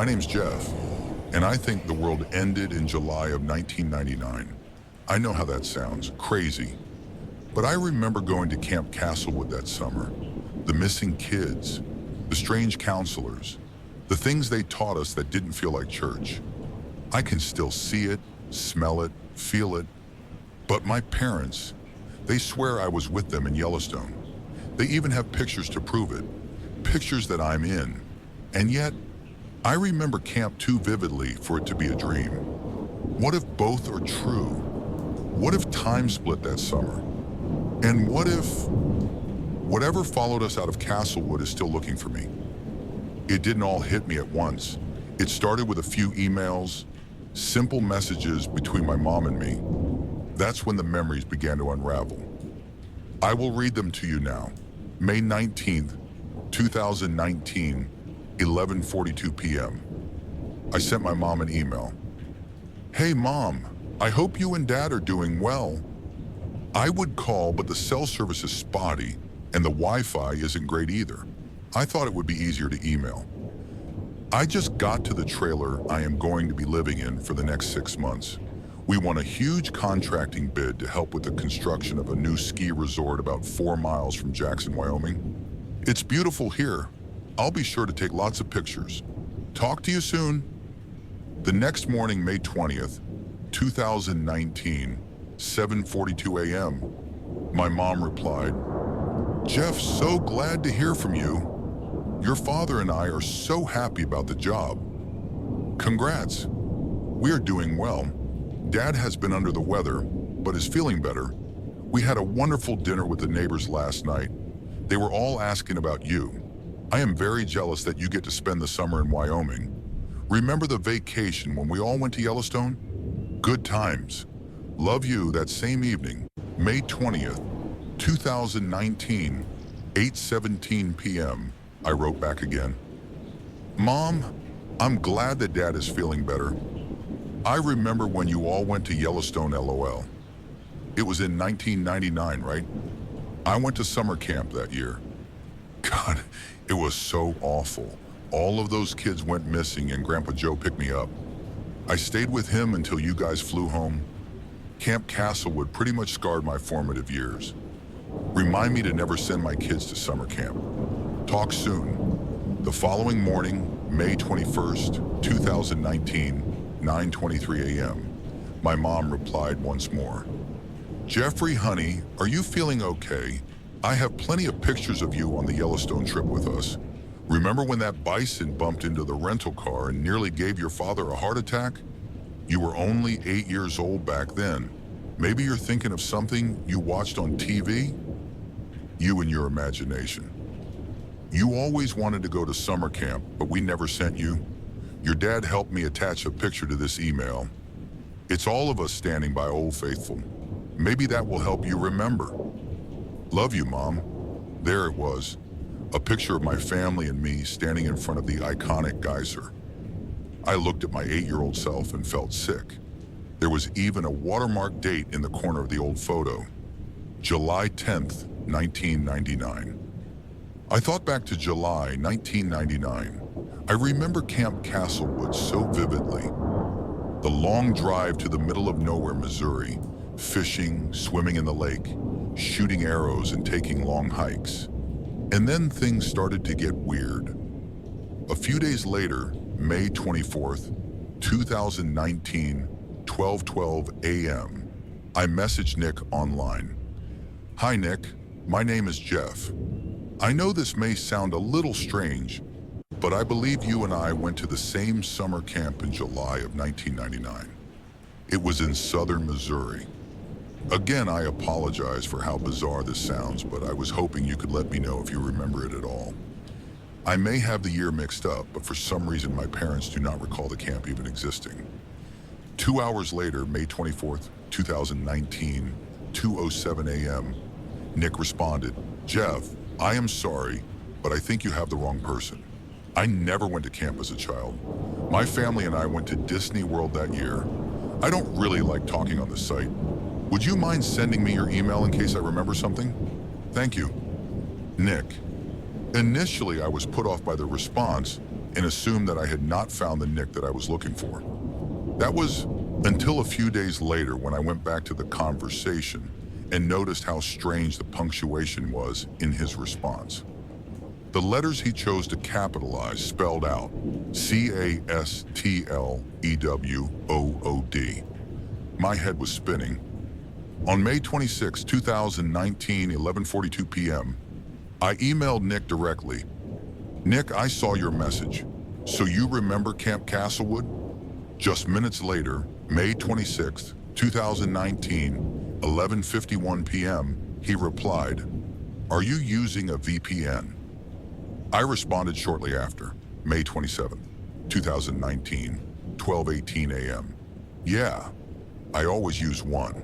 My name's Jeff, and I think the world ended in July of 1999. I know how that sounds, crazy. But I remember going to Camp Castlewood that summer. The missing kids, the strange counselors, the things they taught us that didn't feel like church. I can still see it, smell it, feel it. But my parents, they swear I was with them in Yellowstone. They even have pictures to prove it, pictures that I'm in. And yet, I remember camp too vividly for it to be a dream. What if both are true? What if time split that summer? And what if whatever followed us out of Castlewood is still looking for me? It didn't all hit me at once. It started with a few emails, simple messages between my mom and me. That's when the memories began to unravel. I will read them to you now. May 19th, 2019, 11:42 p.m. I sent my mom an email. Hey Mom, I hope you and Dad are doing well. I would call, but the cell service is spotty and the Wi-Fi isn't great either. I thought it would be easier to email. I just got to the trailer I am going to be living in for the next 6 months. We won a huge contracting bid to help with the construction of a new ski resort about 4 miles from Jackson, Wyoming. It's beautiful here. I'll be sure to take lots of pictures. Talk to you soon. The next morning, May 20th, 2019, 7:42 a.m., my mom replied, Jeff, so glad to hear from you. Your father and I are so happy about the job. Congrats. We are doing well. Dad has been under the weather, but is feeling better. We had a wonderful dinner with the neighbors last night. They were all asking about you. I am very jealous that you get to spend the summer in Wyoming. Remember the vacation when we all went to Yellowstone? Good times. Love you that same evening, May 20th, 2019, 8:17 p.m. I wrote back again. Mom, I'm glad that Dad is feeling better. I remember when you all went to Yellowstone, LOL. It was in 1999, right? I went to summer camp that year. God, it was so awful. All of those kids went missing and Grandpa Joe picked me up. I stayed with him until you guys flew home. Camp Castlewood pretty much scarred my formative years. Remind me to never send my kids to summer camp. Talk soon. The following morning, May 21st, 2019, 9:23 a.m., my mom replied once more. Jeffrey, honey, are you feeling okay? I have plenty of pictures of you on the Yellowstone trip with us. Remember when that bison bumped into the rental car and nearly gave your father a heart attack? You were only 8 years old back then. Maybe you're thinking of something you watched on TV? You and your imagination. You always wanted to go to summer camp, but we never sent you. Your dad helped me attach a picture to this email. It's all of us standing by Old Faithful. Maybe that will help you remember. Love you, Mom. There it was, a picture of my family and me standing in front of the iconic geyser. I looked at my 8-year-old self and felt sick. There was even a watermark date in the corner of the old photo, July 10th, 1999. I thought back to July 1999. I remember Camp Castlewood so vividly. The long drive to the middle of nowhere, Missouri, fishing, swimming in the lake, shooting arrows and taking long hikes. And then things started to get weird. A few days later, May 24th, 2019, 12:12 a.m., I messaged Nick online. Hi Nick, my name is Jeff. I know this may sound a little strange, but I believe you and I went to the same summer camp in July of 1999. It was in southern Missouri. Again, I apologize for how bizarre this sounds, but I was hoping you could let me know if you remember it at all. I may have the year mixed up, but for some reason my parents do not recall the camp even existing. 2 hours later, May 24th, 2019, 2:07 a.m., Nick responded, Jeff, I am sorry, but I think you have the wrong person. I never went to camp as a child. My family and I went to Disney World that year. I don't really like talking on the site. Would you mind sending me your email in case I remember something? Thank you. Nick. Initially, I was put off by the response, and assumed that I had not found the Nick that I was looking for. That was until a few days later when I went back to the conversation and noticed how strange the punctuation was in his response. The letters he chose to capitalize spelled out Castlewood. My head was spinning. On May 26, 2019, 11:42 p.m., I emailed Nick directly. Nick, I saw your message. So you remember Camp Castlewood? Just minutes later, May 26, 2019, 11:51 p.m., he replied, "Are you using a VPN?" I responded shortly after, May 27, 2019, 12:18 a.m. "Yeah, I always use one."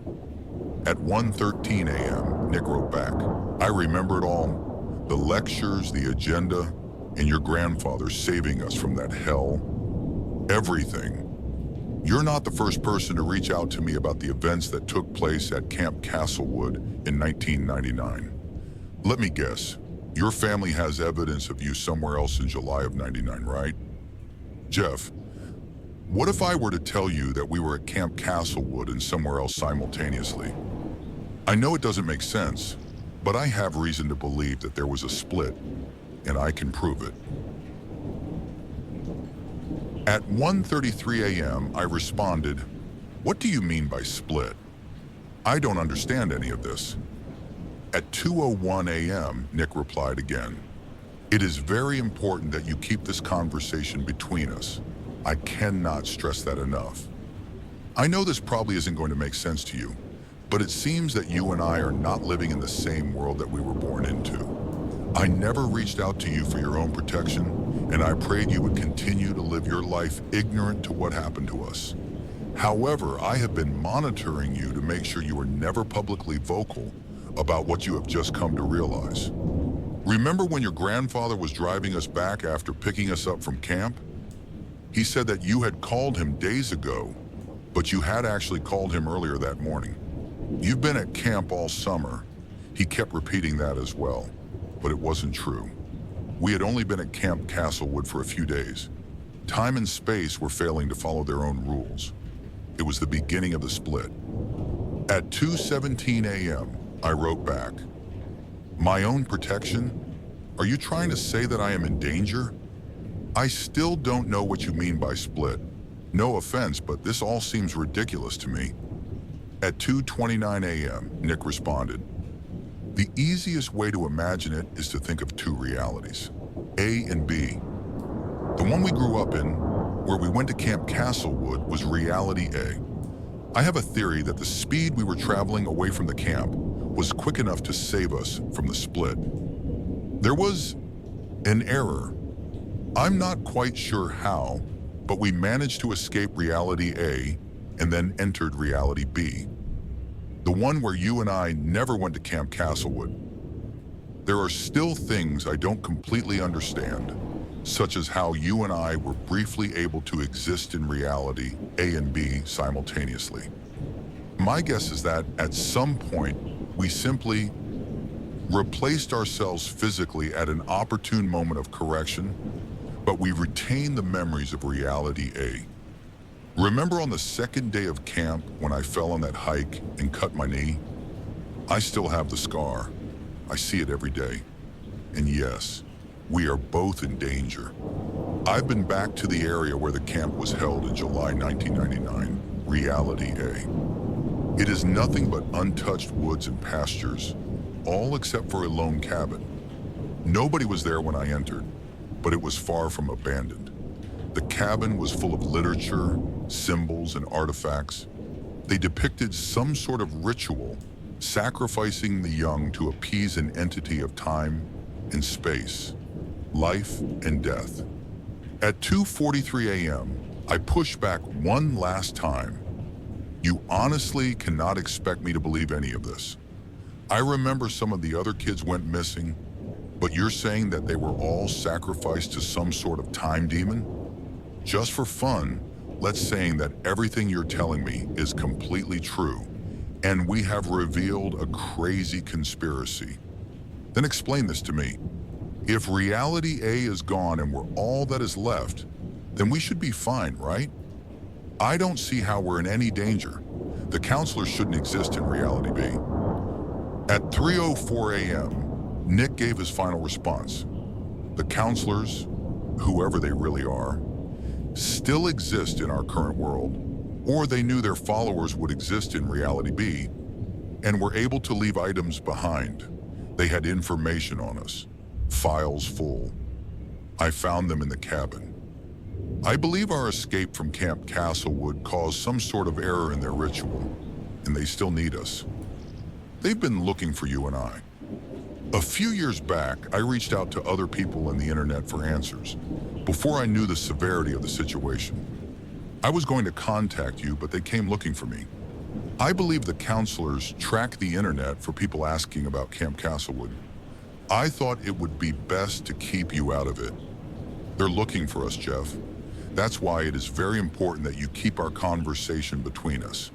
At 1:13 a.m., Nick wrote back, "I remember it all, the lectures, the agenda, and your grandfather saving us from that hell. Everything. You're not the first person to reach out to me about the events that took place at Camp Castlewood in 1999. Let me guess, your family has evidence of you somewhere else in July of 99, right? Jeff, what if I were to tell you that we were at Camp Castlewood and somewhere else simultaneously? I know it doesn't make sense, but I have reason to believe that there was a split, and I can prove it." At 1:33 a.m., I responded, "What do you mean by split? I don't understand any of this." At 2:01 a.m., Nick replied again, "It is very important that you keep this conversation between us. I cannot stress that enough. I know this probably isn't going to make sense to you, but it seems that you and I are not living in the same world that we were born into. I never reached out to you for your own protection, and I prayed you would continue to live your life ignorant to what happened to us. However, I have been monitoring you to make sure you are never publicly vocal about what you have just come to realize. Remember when your grandfather was driving us back after picking us up from camp? He said that you had called him days ago, but you had actually called him earlier that morning. You've been at camp all summer. He kept repeating that as well, but it wasn't true. We had only been at Camp Castlewood for a few days. Time and space were failing to follow their own rules. It was the beginning of the split." At 2:17 a.m., I wrote back, "My own protection? Are you trying to say that I am in danger? I still don't know what you mean by split. No offense, but this all seems ridiculous to me." At 2:29 a.m., Nick responded, "The easiest way to imagine it is to think of two realities, A and B. The one we grew up in, where we went to Camp Castlewood, was reality A. I have a theory that the speed we were traveling away from the camp was quick enough to save us from the split. There was an error. I'm not quite sure how, but we managed to escape reality A and then entered reality B. The one where you and I never went to Camp Castlewood. There are still things I don't completely understand, such as how you and I were briefly able to exist in reality A and B simultaneously. My guess is that at some point, we simply replaced ourselves physically at an opportune moment of correction, but we retained the memories of reality A. Remember on the second day of camp when I fell on that hike and cut my knee? I still have the scar. I see it every day. And yes, we are both in danger. I've been back to the area where the camp was held in July 1999, reality A. It is nothing but untouched woods and pastures, all except for a lone cabin. Nobody was there when I entered, but it was far from abandoned. The cabin was full of literature, symbols, and artifacts. They depicted some sort of ritual, sacrificing the young to appease an entity of time and space, life and death. At 2:43 a.m., I pushed back one last time. You honestly cannot expect me to believe any of this. I remember some of the other kids went missing, but you're saying that they were all sacrificed to some sort of time demon? Just for fun, let's say that everything you're telling me is completely true, and we have revealed a crazy conspiracy. Then explain this to me. If reality A is gone and we're all that is left, then we should be fine, right? I don't see how we're in any danger. The counselors shouldn't exist in reality B. At 3:04 a.m., Nick gave his final response. The counselors, whoever they really are, still exist in our current world, or they knew their followers would exist in reality B and were able to leave items behind. They had information on us, files full. I found them in the cabin. I believe our escape from Camp Castlewood caused some sort of error in their ritual, and they still need us. They've been looking for you and I. A few years back, I reached out to other people on the internet for answers, before I knew the severity of the situation. I was going to contact you, but they came looking for me. I believe the counselors track the internet for people asking about Camp Castlewood. I thought it would be best to keep you out of it. They're looking for us, Jeff. That's why it is very important that you keep our conversation between us.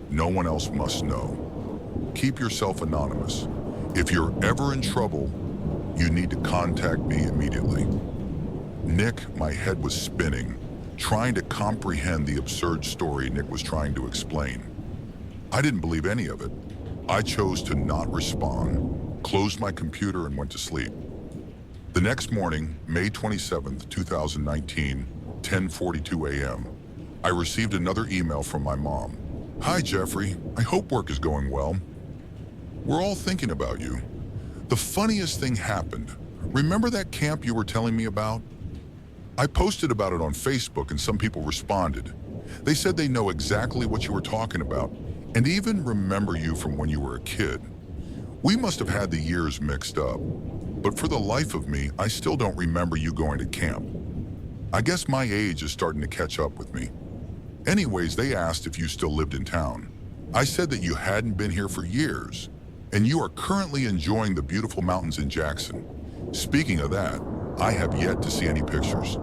No one else must know. Keep yourself anonymous. If you're ever in trouble, you need to contact me immediately. Nick, my head was spinning, trying to comprehend the absurd story Nick was trying to explain. I didn't believe any of it. I chose to not respond, closed my computer, and went to sleep. The next morning, May 27th, 2019, 10:42 a.m., I received another email from my mom. Hi, Jeffrey. I hope work is going well. We're all thinking about you. The funniest thing happened. Remember that camp you were telling me about? I posted about it on Facebook and some people responded. They said they know exactly what you were talking about and even remember you from when you were a kid. We must have had the years mixed up, but for the life of me, I still don't remember you going to camp. I guess my age is starting to catch up with me. Anyways, they asked if you still lived in town. I said that you hadn't been here for years, and you are currently enjoying the beautiful mountains in Jackson. Speaking of that, I have yet to see any pictures.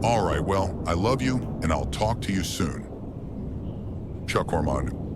All right, well, I love you, and I'll talk to you soon. Chuck Ormond.